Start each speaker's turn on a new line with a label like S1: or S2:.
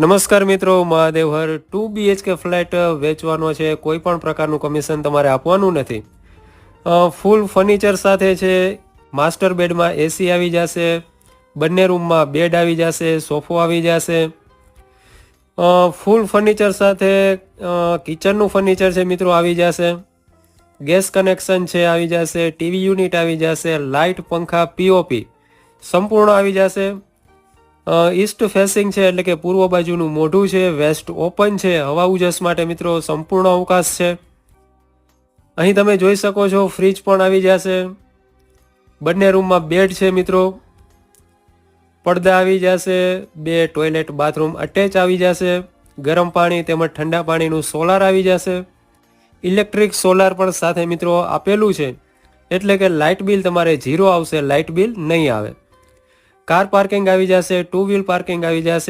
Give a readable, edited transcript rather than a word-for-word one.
S1: નમસ્કાર મિત્રો, મહાદેવ હર 2 BHK flat વેચવાનો છે. કોઈ પણ પ્રકારનું કમિશન તમારે આપવાનું નથી. ફૂલ ફર્નિચર સાથે છે. માસ્ટર બેડમાં એસી આવી જશે, બંને રૂમમાં બેડ આવી જશે, સોફો આવી જશે. ફૂલ ફર્નિચર સાથે કિચનનું ફર્નિચર છે મિત્રો આવી જશે. ગેસ કનેક્શન છે આવી જશે, ટીવી યુનિટ આવી જશે, લાઇટ, પંખા, પીઓપી સંપૂર્ણ આવી જશે. ઈસ્ટ ફેસિંગ છે એટલે કે પૂર્વ બાજુનું મોઢું છે, વેસ્ટ ઓપન છે, હવા ઉજાસ માટે મિત્રો સંપૂર્ણ અવકાશ છે. અહીં તમે જોઈ શકો છો ફ્રીજ પણ આવી જશે. બંને રૂમમાં બેડ છે મિત્રો, પડદા આવી જશે, 2 ટોયલેટ બાથરૂમ અટેચ આવી જશે, ગરમ પાણી તેમજ ઠંડા પાણીનું સોલાર આવી જશે. ઇલેક્ટ્રિક સોલાર પણ સાથે મિત્રો આપેલું છે, એટલે કે લાઇટ બિલ તમારે 0 આવશે, લાઇટ બિલ નહીં આવે. કાર પાર્કિંગ આવી જશે, 2 વ્હીલ પાર્કિંગ આવી જશે.